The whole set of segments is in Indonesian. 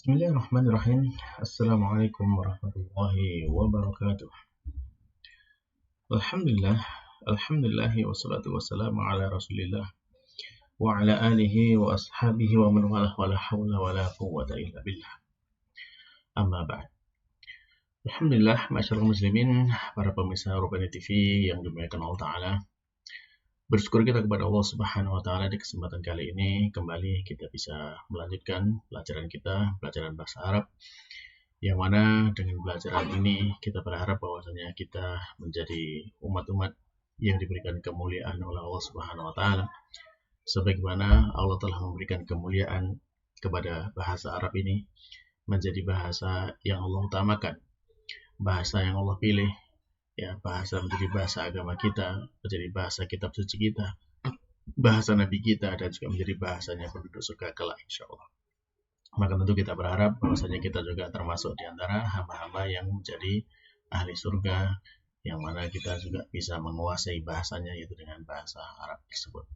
Bismillahirrahmanirrahim. Assalamualaikum warahmatullahi wabarakatuh. Alhamdulillah, alhamdulillahi wassalatu wassalamu ala rasulillah wa ala alihi wa ashabihi wa man walah wa la hawla wa la quwwata illa billah. Amma ba'd. Alhamdulillah, masyaallah muslimin, para pemirsa Rubani TV yang dimuliakan Allah Ta'ala. Bersyukur kita kepada Allah Subhanahu wa Ta'ala di kesempatan kali ini kembali kita bisa melanjutkan pelajaran kita, pelajaran bahasa Arab, yang mana dengan pelajaran ini kita berharap bahwasanya kita menjadi umat-umat yang diberikan kemuliaan oleh Allah Subhanahu wa Ta'ala, sebagaimana Allah telah memberikan kemuliaan kepada bahasa Arab ini menjadi bahasa yang Allah utamakan, bahasa yang Allah pilih, ya, bahasa menjadi bahasa agama kita, menjadi bahasa kitab suci kita, bahasa Nabi kita, dan juga menjadi bahasanya penduduk surga kelak insyaallah. Maka tentu kita berharap bahwasanya kita juga termasuk di antara hamba-hamba yang menjadi ahli surga, yang mana kita juga bisa menguasai bahasanya, yaitu dengan bahasa Arab tersebut.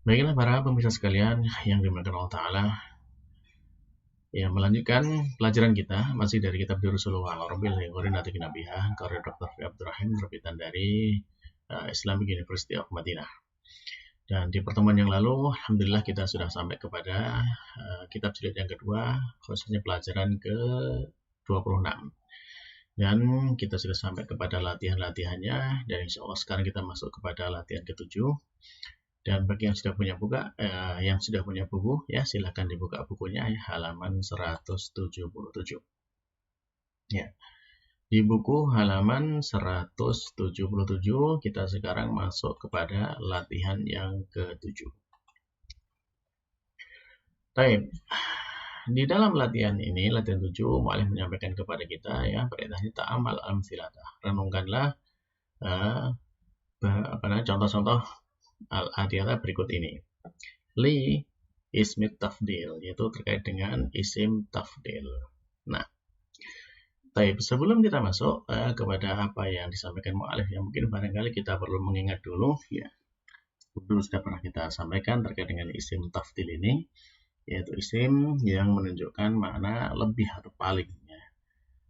Baiklah para pemirsa sekalian yang dimuliakan Allah Ta'ala, ya, melanjutkan pelajaran kita masih dari kitab Durusul Al-Arabil Ghorinati Nabiha karya Dr. Abdurrahim terbitan dari Islamic University of Madinah. Dan di pertemuan yang lalu, alhamdulillah kita sudah sampai kepada kitab jilid yang kedua, khususnya pelajaran ke-26. Dan kita sudah sampai kepada latihan-latihannya, dan insya Allah sekarang kita masuk kepada latihan ke-7. Dan bagi yang sudah punya buku, ya, silahkan dibuka bukunya, ya, halaman 177. Ya. Di buku halaman 177 kita sekarang masuk kepada latihan yang ke-7. Baik. Di dalam latihan ini, latihan 7, mu'alif menyampaikan kepada kita, ya, perintahnya ta'amal al-amthilatah. Renungkanlah contoh-contoh al-adiyah berikut ini. Li ismi tafdil, yaitu terkait dengan isim tafdil. Nah, baik, sebelum kita masuk kepada apa yang disampaikan mu'alif, yang mungkin barangkali kita perlu mengingat dulu, ya, dulu sudah pernah kita sampaikan terkait dengan isim tafdil ini, yaitu isim yang menunjukkan makna lebih atau paling, ya.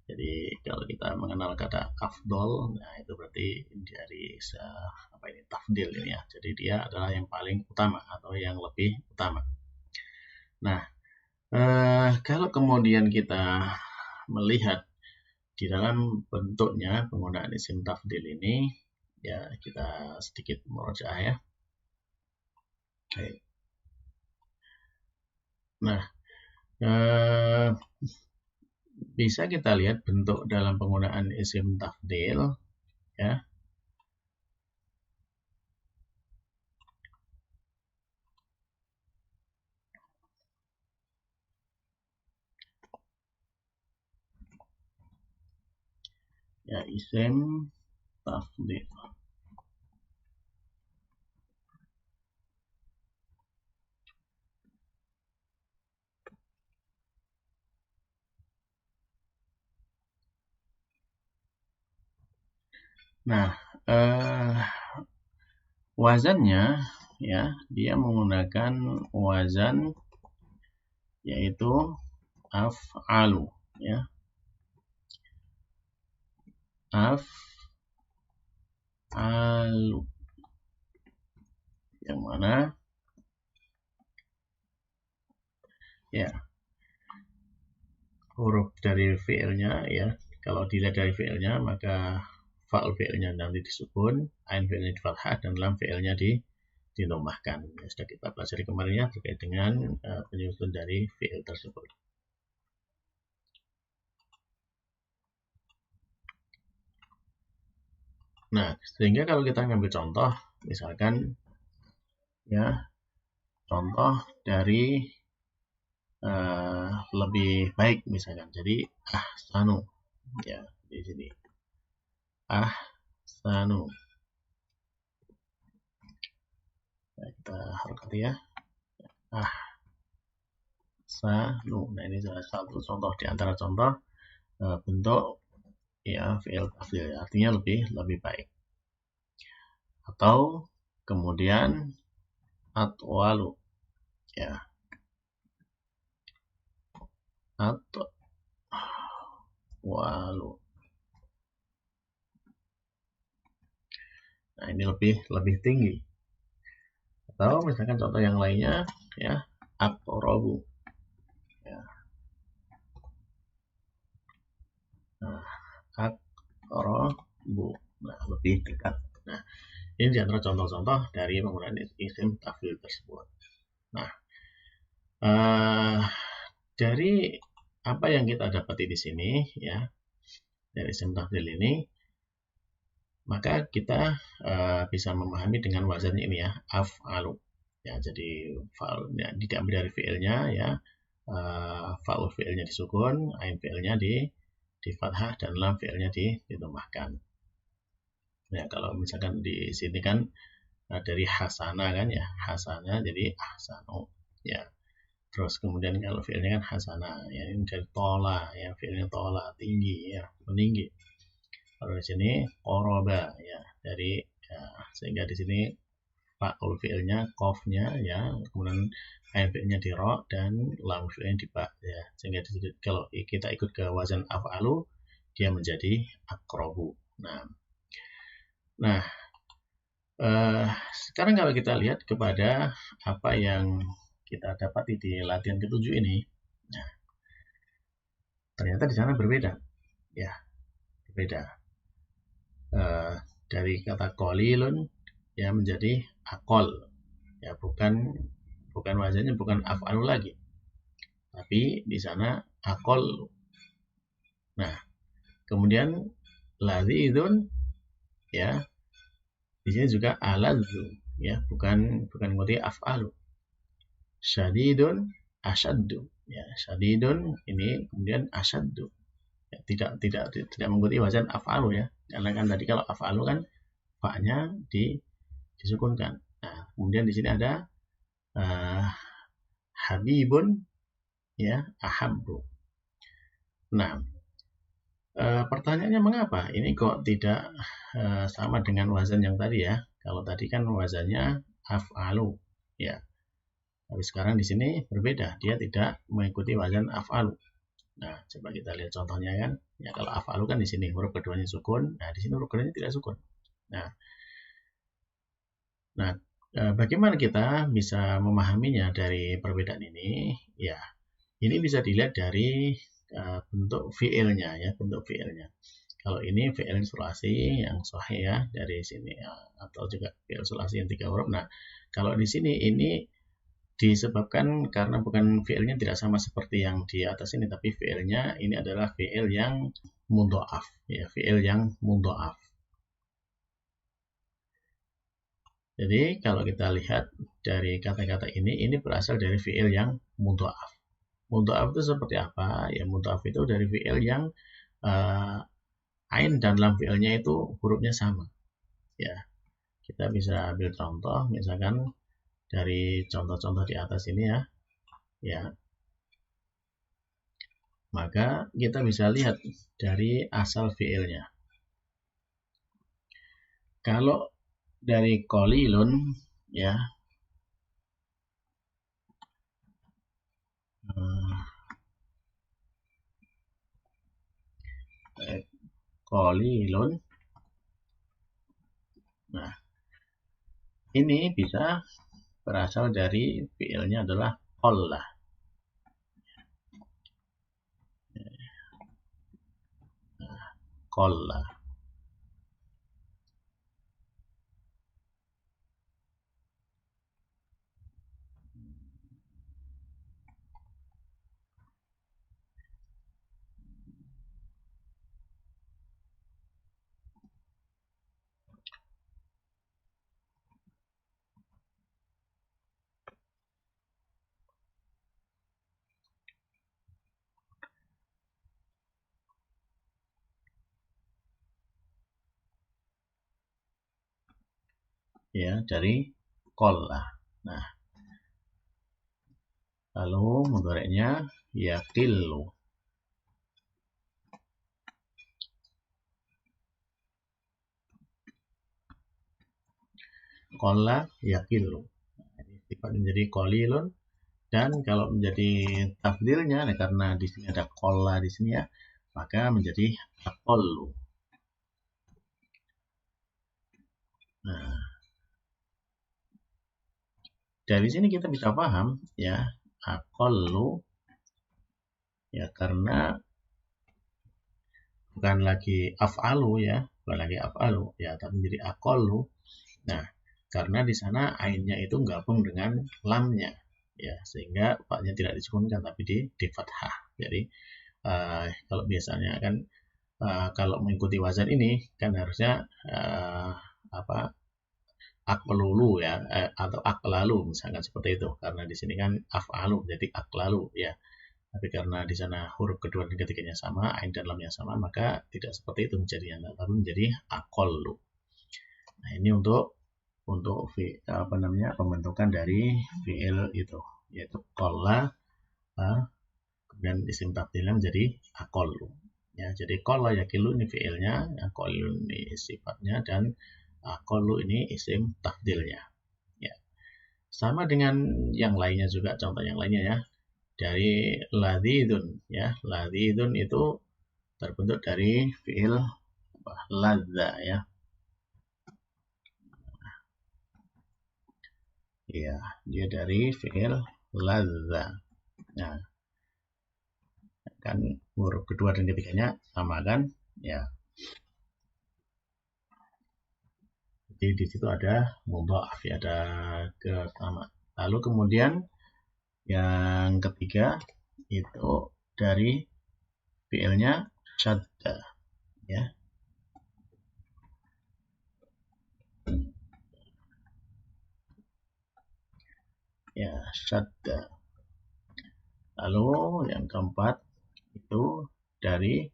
Jadi kalau kita mengenal kata afdol, nah itu berarti dari tafdil ini, ya. Jadi dia adalah yang paling utama atau yang lebih utama. Nah, kalau kemudian kita melihat di dalam bentuknya penggunaan isim tafdil ini, ya, kita sedikit murojaah, ya. Baik. Nah, bisa kita lihat bentuk dalam penggunaan isim tafdil, ya. Ya, isim tafdil. Nah, wazannya, ya, dia menggunakan wazan yaitu af'alu, ya. Af'alu, yang mana, ya, huruf dari fi'ilnya, ya, kalau dilihat dari fi'ilnya maka fa'al fi'ilnya nanti disukun, ain fi'ilnya di fathah, dan lam fi'ilnya dinomahkan. Ya, sudah kita pelajari kemarin, ya, terkait dengan penyusun dari fi'il tersebut. Nah, sehingga kalau kita ngambil contoh, misalkan, ya, contoh dari lebih baik misalkan, jadi ahsanu, ya, di sini ahsanu. Nah, kita harokati, ya, ahsanu. Nah, ini salah satu contoh di antara contoh bentuk, ya, fi'il tafdil, artinya lebih baik. Atau kemudian atwalu, ya, atwalu. Nah, ini lebih tinggi. Atau misalkan contoh yang lainnya, ya, aqrabu, ya. Nah, aqrabu, nah, lebih dekat. Nah, ini di antara contoh-contoh dari penggunaan isim tafdhil tersebut. Nah, dari apa yang kita dapati di sini, ya, dari isim tafdhil ini, maka kita bisa memahami dengan wazan ini, ya, af'alu, ya. Jadi fa'al, ya, diambil dari fi'ilnya, ya, fa'ul fi'ilnya disukun, ain fi'ilnya di fathah, dan lam fi'ilnya ditambahkan. Ya, kalau misalkan di sini kan dari hasana kan, ya, hasana jadi ahsanu, ya. Terus kemudian kalau fi'ilnya kan hasana, ya, ini dari tola, ya, fi'ilnya tola, tinggi, ya, meninggi. Kalau di sini qoroba, ya, dari, ya, sehingga di sini fa'ul fi'ilnya, qafnya, ya, kemudian ain fi'ilnya di ro, dan lam fi'ilnya di ba, ya. Sehingga di sini kalau kita ikut ke wazan af'alu, dia menjadi aqrabu. Nah, sekarang kalau kita lihat kepada apa yang kita dapati di latihan ke-7 ini, nah, ternyata di sana berbeda, ya, berbeda. Dari kata qalilun, ya, menjadi aqal, ya, bukan wazannya bukan af'alu lagi, tapi di sana aqal. Nah, kemudian ladzidun, ya, di sini juga aladzu, ya, bukan ngerti af'alu. Syadidun, asyaddu, ya, syadidun ini kemudian asyaddu, ya, tidak mengikuti wazan af'alu, ya, karena kan tadi kalau af'alu kan fa-nya disukunkan. Nah, kemudian di sini ada habibun, ya, ahabbu. Nah, pertanyaannya mengapa ini kok tidak sama dengan wazan yang tadi, ya? Kalau tadi kan wazannya af'alu, ya. Tapi sekarang di sini berbeda, dia tidak mengikuti wazan af'alu. Nah, coba kita lihat contohnya, kan. Ya, kalau af'alu kan di sini huruf keduanya sukun, nah di sini huruf keduanya tidak sukun. Nah, bagaimana kita bisa memahaminya dari perbedaan ini? Ya, ini bisa dilihat dari bentuk fi'ilnya, ya, bentuk fi'ilnya. Kalau ini fi'il sulasi yang sahih, ya, dari sini, ya, atau juga fi'il sulasi yang 3 huruf. Nah, kalau di sini ini disebabkan karena bukan fi'ilnya tidak sama seperti yang di atas ini, tapi fi'ilnya ini adalah fi'il yang mudha'af, ya, fi'il yang mudha'af. Jadi kalau kita lihat dari kata-kata ini berasal dari fi'il yang mudha'af. Mudha'af itu seperti apa? Ya, mudha'af itu dari fi'il yang ain dan lam fi'ilnya itu hurufnya sama, ya. Kita bisa ambil contoh, misalkan dari contoh-contoh di atas ini, ya, ya. Maka kita bisa lihat dari asal fi'ilnya. Kalau dari qalilun, ya, qalilun. Nah, ini bisa berasal dari fi'ilnya adalah qalla. Qalla. Ya, dari qalla. Nah, lalu mudhari'nya yaqillu. Qalla yaqillu. sifatnya menjadi qalilun, dan kalau menjadi tafdilnya, nah karena di sini ada qalla di sini ya, maka menjadi aqallu. Nah, dari sini kita bisa paham ya, aqallu ya karena bukan lagi af'alu ya, bukan lagi af'alu ya, tapi menjadi aqallu. Nah, karena di sana ainnya itu gabung dengan lamnya ya, sehingga faknya tidak disukunkan tapi di fathah. Jadi kalau biasanya kan kalau mengikuti wazan ini kan harusnya apa, aqlulu ya, atau aqlalu misalkan seperti itu, karena di sini kan af'alu jadi aqlalu ya. Tapi karena di sana huruf kedua dan ketiganya sama, ain dan lamnya sama, maka tidak seperti itu menjadinya, tapi menjadi aqallu. Nah, ini untuk apa namanya, pembentukan dari fi'il itu, yaitu qalla, kemudian isim tafdilnya menjadi aqallu. Ya, jadi qalla yaqilu ini fi'ilnya, aqallu ini sifatnya, dan aqallu ini isim tafdilnya. Ya. Sama dengan yang lainnya juga, contoh yang lainnya ya. Dari ladzidun ya, ladzidun itu terbentuk dari fi'il ladza ya. Ya, dia dari fi'il ladza. Nah, kan huruf kedua dan ketiganya sama kan? Ya. Jadi di situ ada mudha'af ya, ada sama. Lalu kemudian yang ketiga itu dari fi'ilnya syadda ya. Ya, syadda. Lalu yang keempat itu dari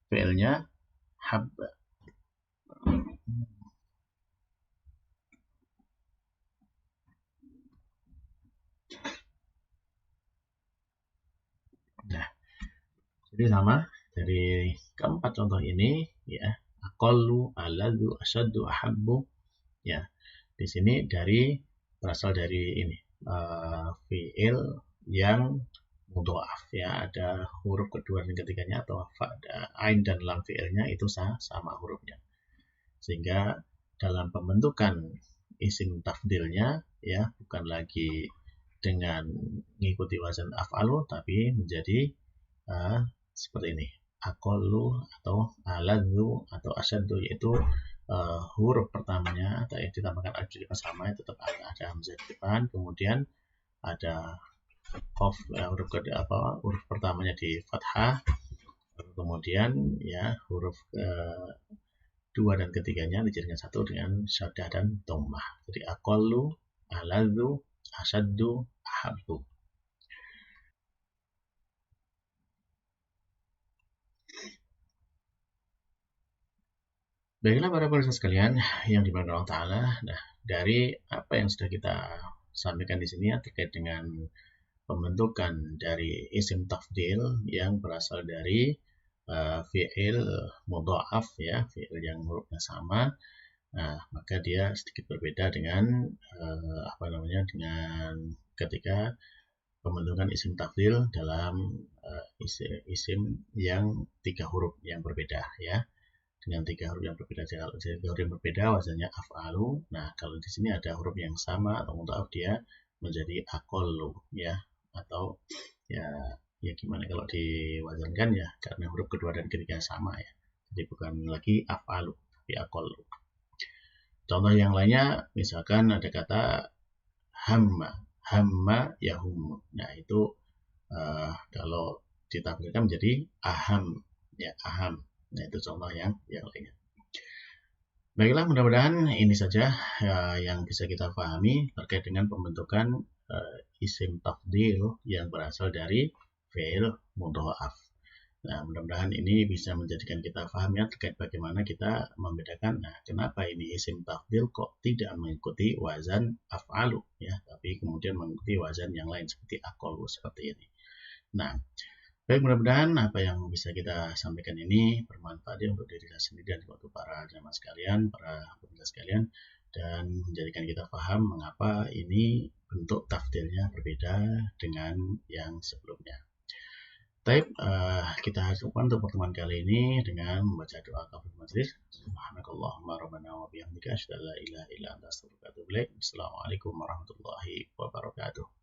fi'ilnya habba. Nah, jadi sama dari keempat contoh ini ya, aqallu, aladzu, asyaddu, ahabbu ya. Di sini berasal dari ini fi'il yang mudha'af ya, ada huruf kedua dan ketiganya atau ada ain dan lam fi'ilnya itu sama hurufnya, sehingga dalam pembentukan isim tafdilnya ya, bukan lagi dengan mengikuti wazan af'alu, tapi menjadi seperti ini, aqallu atau aladzu atau asyaddu, yaitu huruf pertamanya atau yang ditambahkan alif di depan sama, tetap ada hamzah di depan, kemudian ada qaf huruf pertamanya di fathah, kemudian ya huruf dua dan ketiganya dijadikan satu dengan syaddah dan dhammah. Jadi aqallu, aladzu, asyaddu, ahabbu. Baiklah para pemirsa sekalian yang dimana Allah Ta'ala, nah dari apa yang sudah kita sampaikan di sini ya, terkait dengan pembentukan dari isim tafdil yang berasal dari fi'il mudha'af ya, fi'il yang hurufnya sama. Nah, maka dia sedikit berbeda dengan dengan ketika pembentukan isim tafdil dalam isim yang 3 huruf yang berbeda ya. Dengan 3 huruf yang berbeda, kalau 3 huruf yang berbeda wazannya af'alu. Nah, kalau di sini ada huruf yang sama atau mudha'af, dia menjadi aqallu ya, atau ya gimana kalau diwazankan ya, karena huruf kedua dan ketiga sama ya, jadi bukan lagi af'alu tapi aqallu. Contoh yang lainnya misalkan ada kata hamma yahum. Nah, itu kalau ditafsirkan menjadi aham ya, aham. Nah, itu contoh yang lainnya. Baiklah, mudah-mudahan ini saja yang bisa kita pahami terkait dengan pembentukan isim tafdil yang berasal dari fi'il mudha'af. Nah, mudah-mudahan ini bisa menjadikan kita paham ya terkait bagaimana kita membedakan, nah kenapa ini isim tafdil kok tidak mengikuti wazan af'alu ya, tapi kemudian mengikuti wazan yang lain seperti aqallu seperti ini. Nah, Baik, mudah-mudahan apa yang bisa kita sampaikan ini bermanfaat ya untuk diri saya sendiri dan untuk para jamaah sekalian, para pemirsa sekalian, dan menjadikan kita paham mengapa ini bentuk tafsirnya berbeda dengan yang sebelumnya. Baik, kita cukupkan untuk pertemuan kali ini dengan membaca doa kafaratul majelis. Subhanakallahumma rabbana wa bihamdika asyhadu an la ilaha illa anta astaghfiruka wa atubu ilaik. Assalamualaikum warahmatullahi wabarakatuh.